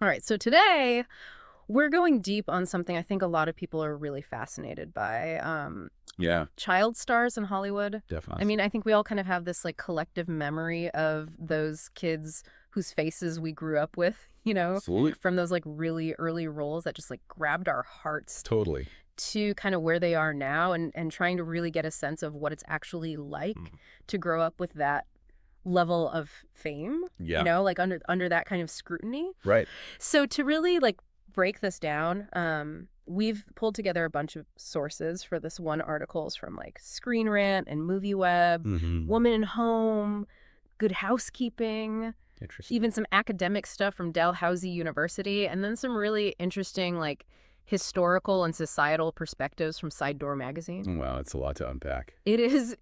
All right, so today we're going deep on something I think a lot of people are really fascinated by. Yeah, Child stars in Hollywood. I definitely. mean, I think we all kind of have this like collective memory of those kids whose faces we grew up with, Absolutely. from those like really early roles that just like grabbed our hearts Totally. to kind of where they are now and trying to really get a sense of what it's actually like Mm. to grow up with that level of fame, Yeah. like under that kind of scrutiny. Right. So to really like break this down, we've pulled together a bunch of sources for this one articles from like Screen Rant and MovieWeb, Mm-hmm. Woman in Home, Good Housekeeping, Interesting. even some academic stuff from Dalhousie University, and then some really interesting like historical and societal perspectives from Side Door magazine. Wow, it's a lot to unpack. It is,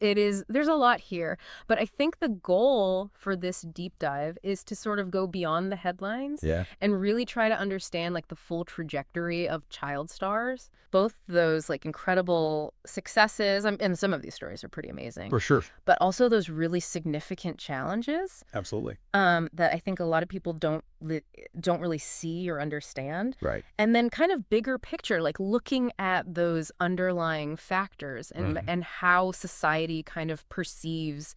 there's a lot here, but I think the goal for this deep dive is to sort of go beyond the headlines Yeah. and really try to understand like the full trajectory of child stars, both those like incredible successes, and some of these stories are pretty amazing, For sure. but also those really significant challenges Absolutely. that I think a lot of people don't really see or understand. Right. And then kind of bigger picture, like looking at those underlying factors and Mhm. and how society kind of perceives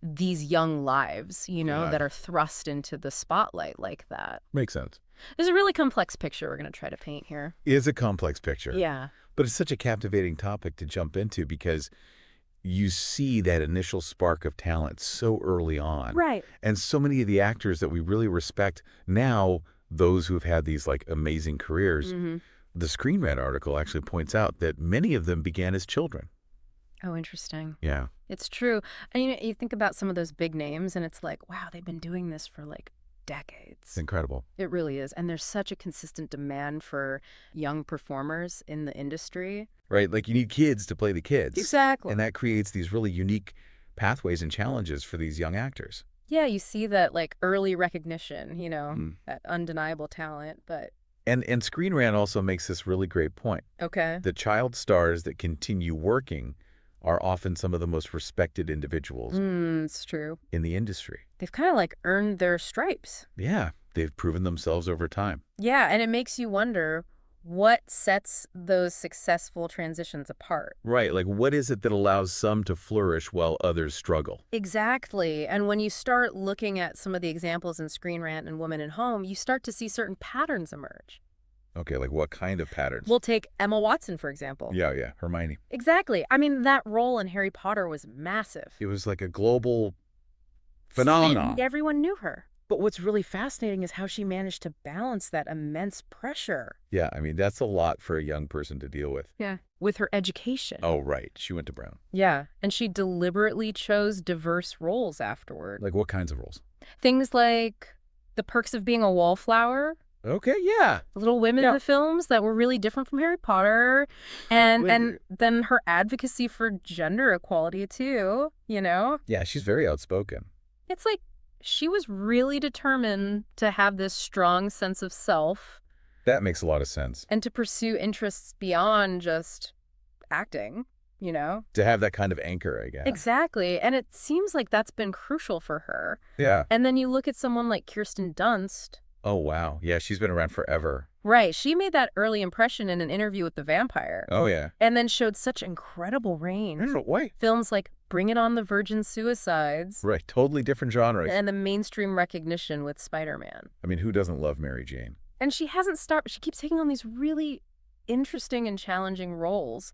these young lives, Yeah. that are thrust into the spotlight like that. Makes sense. There's a really complex picture we're going to try to paint here. It is a complex picture. Yeah. But it's such a captivating topic to jump into because you see that initial spark of talent so early on. Right. And so many of the actors that we really respect now, those who've had these like amazing careers, Hmm. the Screen Rant article actually points out that many of them began as children. Oh, interesting. Yeah. It's true. And you think about some of those big names and it's like, wow, they've been doing this for like decades. It's incredible. It really is. And there's such a consistent demand for young performers in the industry. Right? Like you need kids to play the kids. Exactly. And that creates these really unique pathways and challenges for these young actors. Yeah, you see that like early recognition, Mm. that undeniable talent. But And Screen Rant also makes this really great point. okay. The child stars that continue working are often some of the most respected individuals It's true. in the industry. They've kind of like earned their stripes. Yeah, they've proven themselves over time. Yeah, and it makes you wonder what sets those successful transitions apart. Right, like what is it that allows some to flourish while others struggle? Exactly. And when you start looking at some of the examples in Screen Rant and Woman in Home, you start to see certain patterns emerge. Okay, like what kind of patterns? We'll take Emma Watson, for example. Yeah, Hermione. Exactly. I mean, that role in Harry Potter was massive. It was like a global phenomenon. Everyone knew her. But what's really fascinating is how she managed to balance that immense pressure. Yeah, I mean, that's a lot for a young person to deal with. Yeah. With her education. Oh, right. She went to Brown. Yeah. And she deliberately chose diverse roles afterward. Like what kinds of roles? Things like The Perks of Being a Wallflower, Okay, yeah. Little Women Yeah. in the films that were really different from Harry Potter, and Wait. and then her advocacy for gender equality too, Yeah, she's very outspoken. It's like she was really determined to have this strong sense of self That makes a lot of sense. and to pursue interests beyond just acting, you know? To have that kind of anchor, I guess. Exactly. And it seems like that's been crucial for her. Yeah. And then you look at someone like Kirsten Dunst. Oh, wow. Yeah, she's been around forever. Right. She made that early impression in an interview with the vampire. Oh, yeah. And then showed such incredible range. Why? Films like Bring It On the Virgin Suicides Right, totally different genres. and the mainstream recognition with Spider-Man. I mean, who doesn't love Mary Jane? And she hasn't stopped. She keeps taking on these really interesting and challenging roles.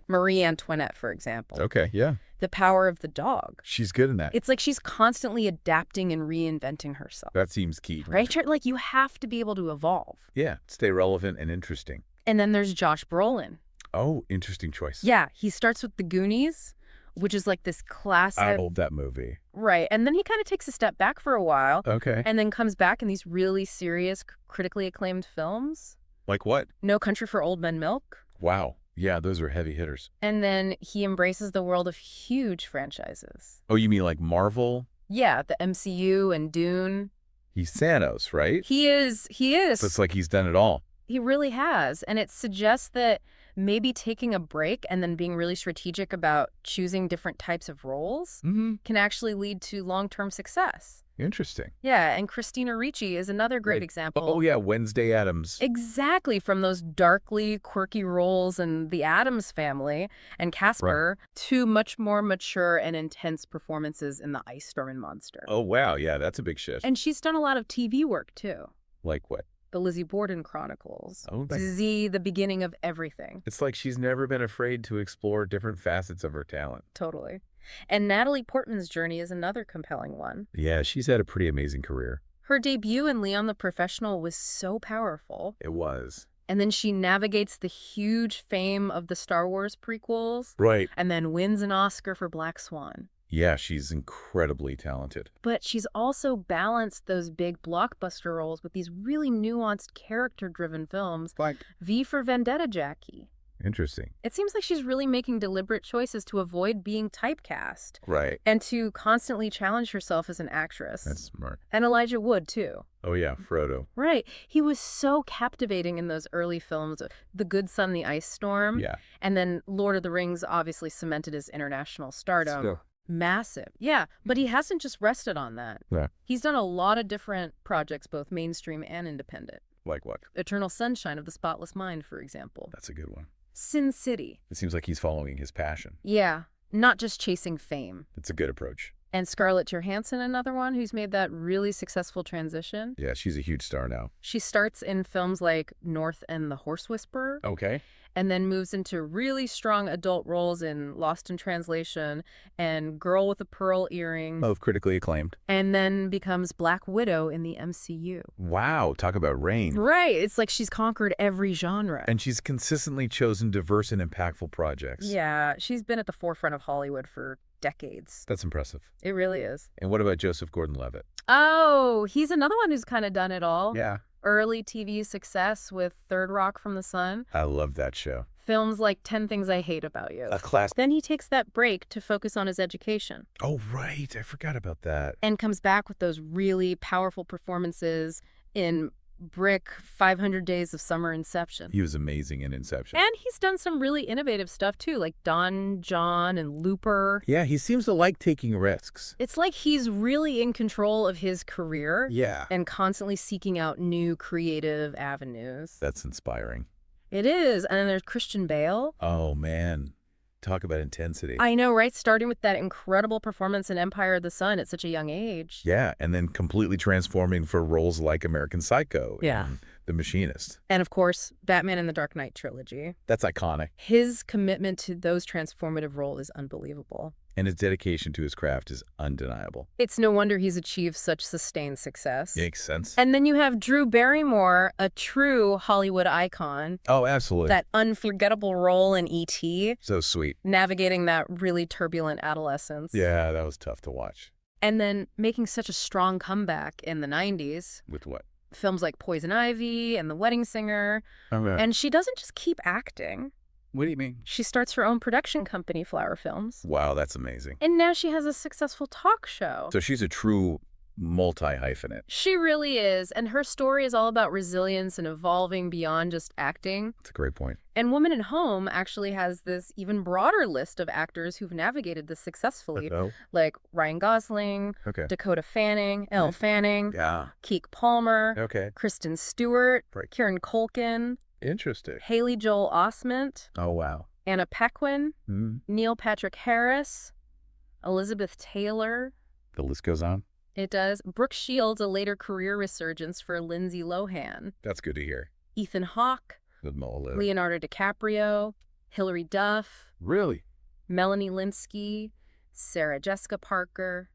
Marie Antoinette, for example. Okay, yeah. The Power of the Dog. She's good in that. It's like she's constantly adapting and reinventing herself. That seems key. Right? Like you have to be able to evolve. Yeah, stay relevant and interesting. And then there's Josh Brolin. Oh, interesting choice. Yeah, he starts with The Goonies, which is like this classic. I love that movie. Right. And then he kind of takes a step back for a while Okay. and then comes back in these really serious, critically acclaimed films. Like what? No Country for Old Men Milk. Wow. Yeah, those are heavy hitters. And then he embraces the world of huge franchises. Oh, you mean like Marvel? Yeah, the MCU and Dune. He's Thanos, right? He is. So it's like he's done it all. He really has. And it suggests that maybe taking a break and then being really strategic about choosing different types of roles Mm-hmm. can actually lead to long-term success. Interesting. Yeah, and Christina Ricci is another great Right. example. Oh, yeah, Wednesday Addams. Exactly, from those darkly quirky roles in The Addams Family and Casper to much more mature and intense performances in The Ice Storm and Monster. Oh, wow, yeah, that's a big shift. And she's done a lot of TV work, too. Like what? The Lizzie Borden Chronicles. Oh, Z, The Beginning of Everything. It's like she's never been afraid to explore different facets of her talent. Totally. And Natalie Portman's journey is another compelling one. Yeah, she's had a pretty amazing career. Her debut in Leon the Professional was so powerful. It was. And then she navigates the huge fame of the Star Wars prequels. Right. And then wins an Oscar for Black Swan. Yeah, she's incredibly talented. But she's also balanced those big blockbuster roles with these really nuanced character-driven films. Like, V for Vendetta, Jackie. interesting. It seems like she's really making deliberate choices to avoid being typecast Right. and to constantly challenge herself as an actress. That's smart. And Elijah Wood, too. Oh, yeah, Frodo. Right. He was so captivating in those early films, The Good Son, The Ice Storm. Yeah. And then Lord of the Rings obviously cemented his international stardom. Still. Massive. Yeah, but he hasn't just rested on that. Yeah. He's done a lot of different projects, both mainstream and independent. Like what? Eternal Sunshine of the Spotless Mind, for example. That's a good one. Sin City. It seems like he's following his passion. Yeah, not just chasing fame. It's a good approach. And Scarlett Johansson, another one who's made that really successful transition. Yeah, she's a huge star now. She starts in films like North and the Horse Whisperer, Okay. and then moves into really strong adult roles in Lost in Translation and Girl with a Pearl Earring, Both critically acclaimed. and then becomes Black Widow in the MCU. Wow, talk about range. Right. It's like she's conquered every genre. And she's consistently chosen diverse and impactful projects. Yeah, she's been at the forefront of Hollywood for decades. That's impressive. It really is. And what about Joseph Gordon-Levitt? Oh, he's another one who's kind of done it all. Yeah. Early TV success with Third Rock from the Sun. I love that show. Films like 10 Things I Hate About You. A class. Then he takes that break to focus on his education Oh, right. I forgot about that. and comes back with those really powerful performances in Brick, 500 Days of Summer, Inception. He was amazing in Inception. And he's done some really innovative stuff too, like Don John and Looper. Yeah, he seems to like taking risks. It's like he's really in control of his career Yeah. and constantly seeking out new creative avenues. That's inspiring. It is. And then there's Christian Bale. Oh, man. Talk about intensity. I know, right? Starting with that incredible performance in Empire of the Sun at such a young age. Yeah, and then completely transforming for roles like American Psycho Yeah. and The Machinist. And of course, Batman and the Dark Knight trilogy. That's iconic. His commitment to those transformative roles is unbelievable. And his dedication to his craft is undeniable. It's no wonder he's achieved such sustained success. Makes sense. And then you have Drew Barrymore, a true Hollywood icon. Oh, absolutely. That unforgettable role in E.T., So sweet. navigating that really turbulent adolescence. Yeah, that was tough to watch. And then making such a strong comeback in the 90s. With what? Films like Poison Ivy and The Wedding Singer. Okay. And she doesn't just keep acting. What do you mean? She starts her own production company, Flower Films. Wow, that's amazing. And now she has a successful talk show. So she's a true multi-hyphenate. She really is. And her story is all about resilience and evolving beyond just acting. That's a great point. And Woman at Home actually has this even broader list of actors who've navigated this successfully, Oh, like Ryan Gosling, okay. Dakota Fanning, Elle Fanning, Yeah. Keek Palmer, Okay. Kristen Stewart, Right. Kieran Culkin, Interesting. Haley Joel Osment, Oh, wow. Anna Paquin, Mm. Neil Patrick Harris, Elizabeth Taylor. The list goes on. It does. Brooke Shields, a later career resurgence for Lindsay Lohan. That's good to hear. Ethan Hawke, Good mullet. Leonardo DiCaprio, Hilary Duff, Really? Melanie Linsky, Sarah Jessica Parker,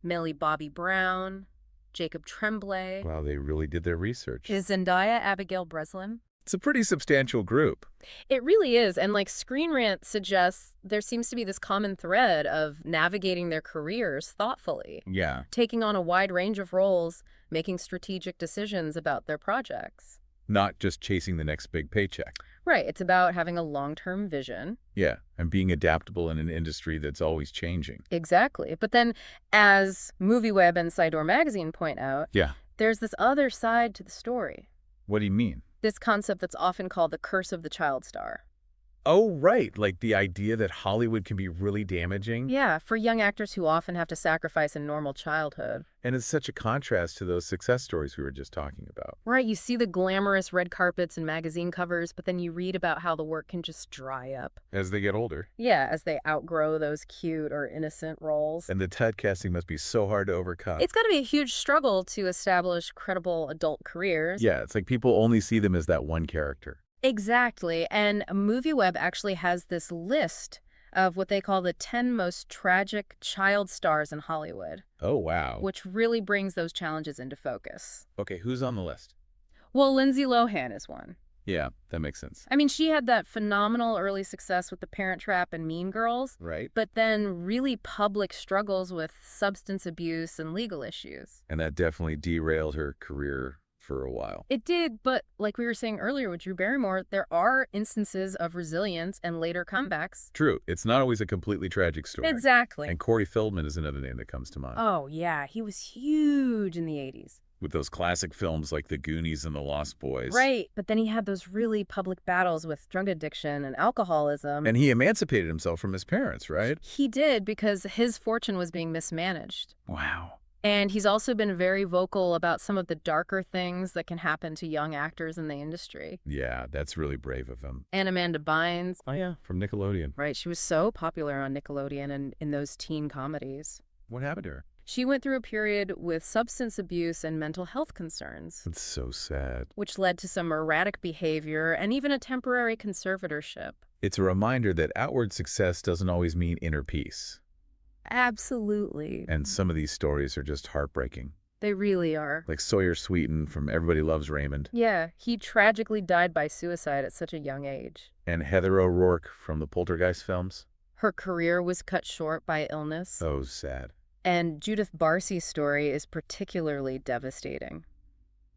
Millie Bobby Brown, Jacob Tremblay. Wow, they really did their research. Is Zendaya Abigail Breslin? It's a pretty substantial group. It really is. And like Screen Rant suggests, there seems to be this common thread of navigating their careers thoughtfully, Yeah. taking on a wide range of roles, making strategic decisions about their projects. Not just chasing the next big paycheck. Right. It's about having a long-term vision. Yeah, and being adaptable in an industry that's always changing. Exactly. But then, as MovieWeb and Sidor Magazine point out, Yeah. there's this other side to the story. What do you mean? This concept that's often called the curse of the child star. Oh, right. Like the idea that Hollywood can be really damaging. Yeah, for young actors who often have to sacrifice a normal childhood. And it's such a contrast to those success stories we were just talking about. Right, you see the glamorous red carpets and magazine covers, but then you read about how the work can just dry up. As they get older. Yeah, as they outgrow those cute or innocent roles. And the typecasting must be so hard to overcome. It's got to be a huge struggle to establish credible adult careers. Yeah, it's like people only see them as that one character. Exactly, and MovieWeb actually has this list of what they call the 10 most tragic child stars in Hollywood, Oh, wow. which really brings those challenges into focus. Okay, who's on the list? Well, Lindsay Lohan is one. Yeah, that makes sense. I mean, she had that phenomenal early success with The Parent Trap and Mean Girls, Right? but then really public struggles with substance abuse and legal issues. And that definitely derailed her career for a while. It did, but like we were saying earlier with Drew Barrymore, there are instances of resilience and later comebacks. True, it's not always a completely tragic story. Exactly. And Corey Feldman is another name that comes to mind. Oh, yeah, he was huge in the 80s. With those classic films like The Goonies and The Lost Boys. Right, but then he had those really public battles with drug addiction and alcoholism. And he emancipated himself from his parents, right? He did because his fortune was being mismanaged. Wow. And he's also been very vocal about some of the darker things that can happen to young actors in the industry. Yeah, that's really brave of him. And Amanda Bynes. Oh, yeah, from Nickelodeon. Right, she was so popular on Nickelodeon and in those teen comedies. What happened to her? She went through a period with substance abuse and mental health concerns, That's so sad. which led to some erratic behavior and even a temporary conservatorship. It's a reminder that outward success doesn't always mean inner peace. Absolutely. And some of these stories are just heartbreaking. They really are. Like Sawyer Sweeten from Everybody Loves Raymond. Yeah, he tragically died by suicide at such a young age. And Heather O'Rourke from the Poltergeist films. Her career was cut short by illness. Oh, sad. And Judith Barcy's story is particularly devastating.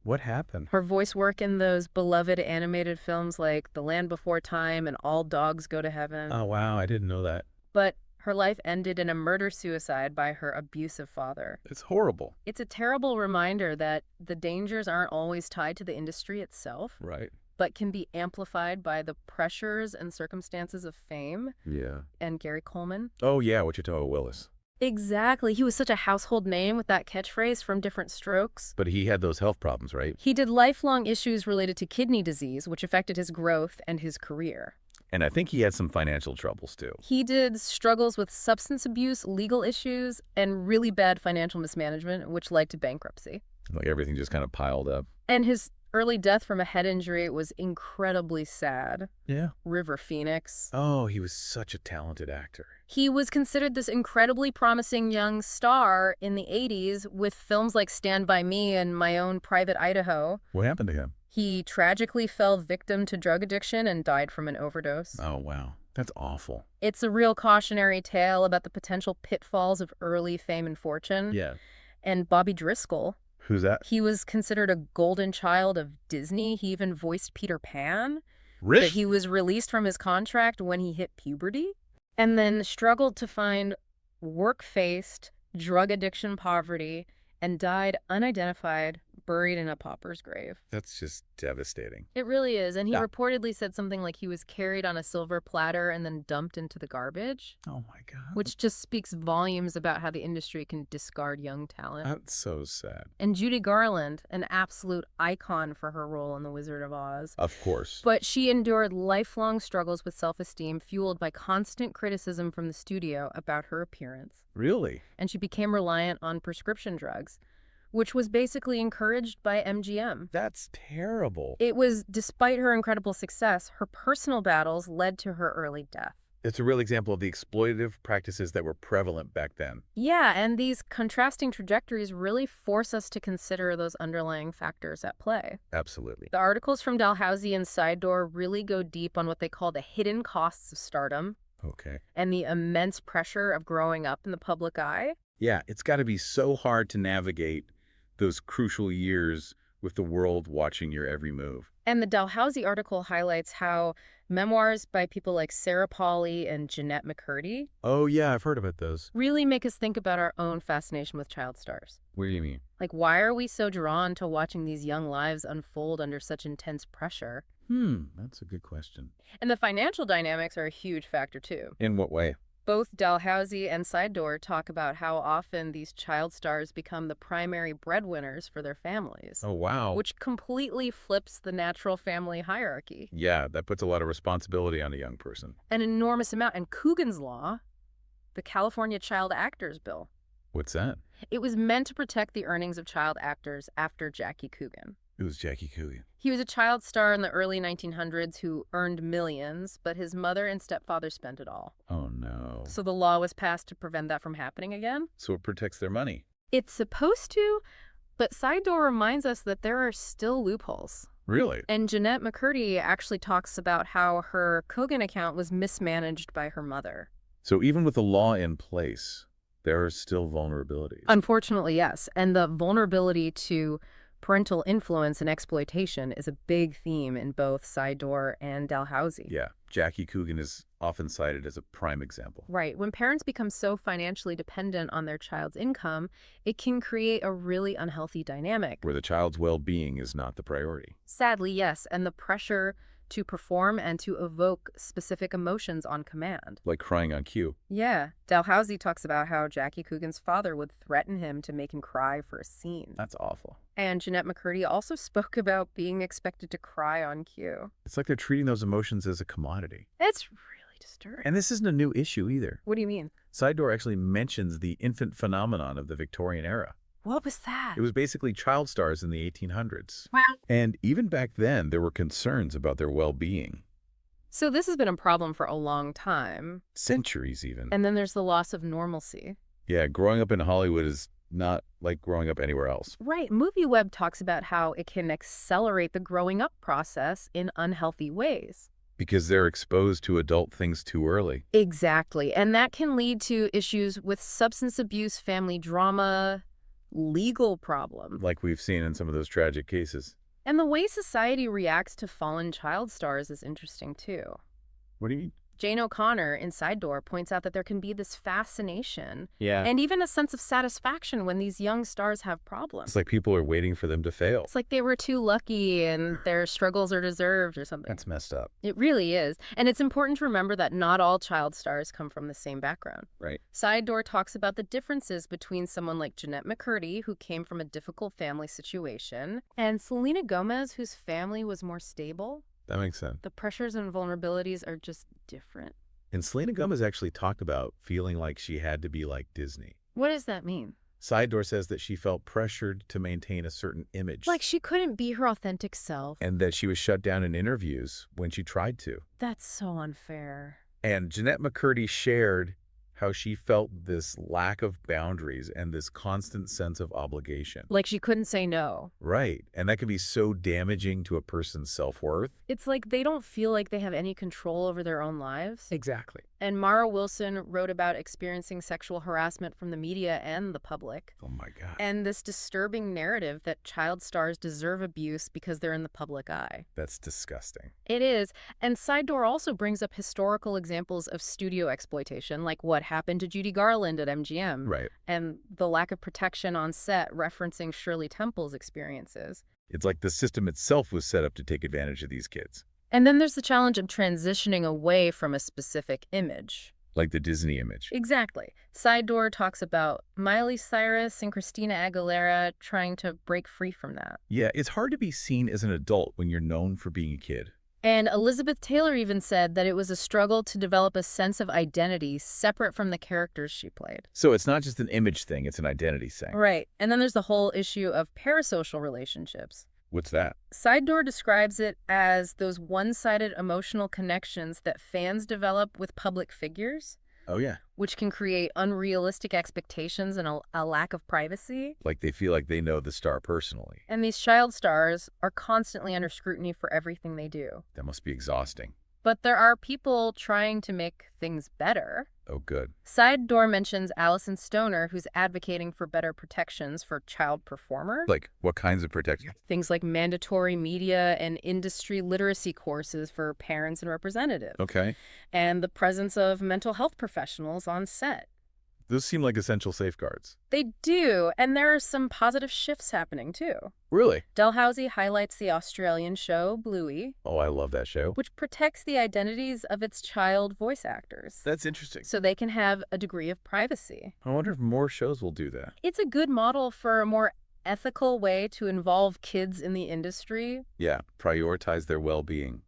What happened? Her voice work in those beloved animated films like The Land Before Time and All Dogs Go to Heaven. Oh, wow, I didn't know that. But her life ended in a murder-suicide by her abusive father. It's horrible. It's a terrible reminder that the dangers aren't always tied to the industry itself, Right. but can be amplified by the pressures and circumstances of fame. Yeah. And Gary Coleman. Oh, yeah, Wichita Willis. Exactly. He was such a household name with that catchphrase from Different Strokes. But he had those health problems, right? He did lifelong issues related to kidney disease, which affected his growth and his career. And I think he had some financial troubles, too. He did struggles with substance abuse, legal issues, and really bad financial mismanagement, which led to bankruptcy. Like everything just kind of piled up. And his early death from a head injury was incredibly sad. Yeah. River Phoenix. Oh, he was such a talented actor. He was considered this incredibly promising young star in the 80s with films like Stand By Me and My Own Private Idaho. What happened to him? He tragically fell victim to drug addiction and died from an overdose. Oh, wow. That's awful. It's a real cautionary tale about the potential pitfalls of early fame and fortune. Yeah. And Bobby Driscoll. Who's that? He was considered a golden child of Disney. He even voiced Peter Pan. Rich? But he was released from his contract when he hit puberty and then struggled to find work-faced drug addiction poverty and died unidentified, buried in a pauper's grave. That's just devastating. It really is. And he Yeah. reportedly said something like he was carried on a silver platter and then dumped into the garbage, Oh, my God. which just speaks volumes about how the industry can discard young talent. That's so sad. And Judy Garland, an absolute icon for her role in The Wizard of Oz. Of course. But she endured lifelong struggles with self-esteem fueled by constant criticism from the studio about her appearance. Really? And she became reliant on prescription drugs, which was basically encouraged by MGM. That's terrible. It was, despite her incredible success, her personal battles led to her early death. It's a real example of the exploitative practices that were prevalent back then. Yeah, and these contrasting trajectories really force us to consider those underlying factors at play. Absolutely. The articles from Dalhousie and Side Door really go deep on what they call the hidden costs of stardom Okay. and the immense pressure of growing up in the public eye. Yeah, it's got to be so hard to navigate those crucial years with the world watching your every move. And the Dalhousie article highlights how memoirs by people like Sarah Polley and Jeanette McCurdy Oh, yeah, I've heard about those. really make us think about our own fascination with child stars. What do you mean? Like, why are we so drawn to watching these young lives unfold under such intense pressure? That's a good question. And the financial dynamics are a huge factor, too. In what way? Both Dalhousie and Sidor talk about how often these child stars become the primary breadwinners for their families, Oh, wow. which completely flips the natural family hierarchy. Yeah, that puts a lot of responsibility on a young person. An enormous amount. And Coogan's Law, the California Child Actors Bill, What's that? it was meant to protect the earnings of child actors after Jackie Coogan. It was Jackie Coogan. He was a child star in the early 1900s who earned millions, but his mother and stepfather spent it all. Oh, no. So the law was passed to prevent that from happening again. So it protects their money. It's supposed to, but Sidor reminds us that there are still loopholes. Really? And Jeanette McCurdy actually talks about how her Coogan account was mismanaged by her mother. So even with the law in place, there are still vulnerabilities. Unfortunately, yes. And the vulnerability to parental influence and exploitation is a big theme in both Sidor and Dalhousie. Yeah, Jackie Coogan is often cited as a prime example. Right. When parents become so financially dependent on their child's income, it can create a really unhealthy dynamic. Where the child's well-being is not the priority. Sadly, yes. And the pressure to perform and to evoke specific emotions on command. Like crying on cue. Yeah. Dalhousie talks about how Jackie Coogan's father would threaten him to make him cry for a scene. That's awful. And Jeanette McCurdy also spoke about being expected to cry on cue. It's like they're treating those emotions as a commodity. It's really disturbing. And this isn't a new issue either. What do you mean? Sidor actually mentions the infant phenomenon of the Victorian era. What was that? It was basically child stars in the 1800s. Wow. And even back then, there were concerns about their well-being. So this has been a problem for a long time. Centuries, even. And then there's the loss of normalcy. Yeah, growing up in Hollywood is not like growing up anywhere else. Right. MovieWeb talks about how it can accelerate the growing up process in unhealthy ways. Because they're exposed to adult things too early. Exactly. And that can lead to issues with substance abuse, family drama, legal problems. Like we've seen in some of those tragic cases. And the way society reacts to fallen child stars is interesting, too. What do you mean? Jane O'Connor in Sidor points out that there can be this fascination Yeah. and even a sense of satisfaction when these young stars have problems. It's like people are waiting for them to fail. It's like they were too lucky and their struggles are deserved or something. That's messed up. It really is. And it's important to remember that not all child stars come from the same background. Right. Sidor talks about the differences between someone like Jeanette McCurdy, who came from a difficult family situation, and Selena Gomez, whose family was more stable. That makes sense. The pressures and vulnerabilities are just different. And Selena Gomez actually talked about feeling like she had to be like Disney. What does that mean? Sidor says that she felt pressured to maintain a certain image. Like she couldn't be her authentic self. And that she was shut down in interviews when she tried to. That's so unfair. And Jeanette McCurdy shared how she felt this lack of boundaries and this constant sense of obligation. Like she couldn't say no. Right. And that can be so damaging to a person's self-worth. It's like they don't feel like they have any control over their own lives. Exactly. And Mara Wilson wrote about experiencing sexual harassment from the media and the public. Oh my God. And this disturbing narrative that child stars deserve abuse because they're in the public eye. That's disgusting. It is. And Sidor also brings up historical examples of studio exploitation, like what happened to Judy Garland at MGM. Right. And the lack of protection on set, referencing Shirley Temple's experiences. It's like the system itself was set up to take advantage of these kids. And then there's the challenge of transitioning away from a specific image. Like the Disney image. Exactly. Sidor talks about Miley Cyrus and Christina Aguilera trying to break free from that. Yeah, it's hard to be seen as an adult when you're known for being a kid. And Elizabeth Taylor even said that it was a struggle to develop a sense of identity separate from the characters she played. So it's not just an image thing, it's an identity thing. Right. And then there's the whole issue of parasocial relationships. What's that? Sidor describes it as those one-sided emotional connections that fans develop with public figures, Oh, yeah. which can create unrealistic expectations and a lack of privacy. Like they feel like they know the star personally. And these child stars are constantly under scrutiny for everything they do. That must be exhausting. But there are people trying to make things better. Oh, good. Side Door mentions Allison Stoner, who's advocating for better protections for child performers. Like, what kinds of protection? Things like mandatory media and industry literacy courses for parents and representatives. Okay. And the presence of mental health professionals on set. Those seem like essential safeguards. They do, and there are some positive shifts happening, too. Really? Dalhousie highlights the Australian show Bluey, Oh, I love that show. which protects the identities of its child voice actors, That's interesting. so they can have a degree of privacy. I wonder if more shows will do that. It's a good model for a more ethical way to involve kids in the industry. Yeah, prioritize their well-being.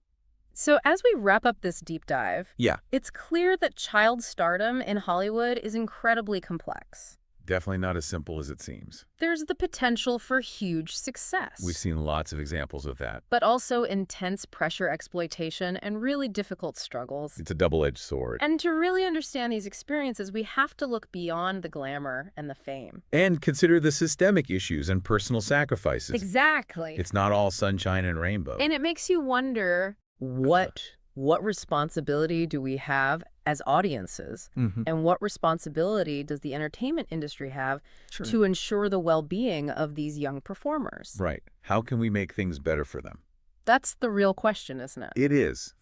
So as we wrap up this deep dive, Yeah. it's clear that child stardom in Hollywood is incredibly complex. Definitely not as simple as it seems. There's the potential for huge success, We've seen lots of examples of that. but also intense pressure exploitation and really difficult struggles. It's a double-edged sword. And to really understand these experiences, we have to look beyond the glamour and the fame. And consider the systemic issues and personal sacrifices. Exactly. It's not all sunshine and rainbow. And it makes you wonder, what responsibility do we have as audiences? Mhm. And what responsibility does the entertainment industry have Sure. to ensure the well-being of these young performers? Right. How can we make things better for them? That's the real question, isn't it? It is.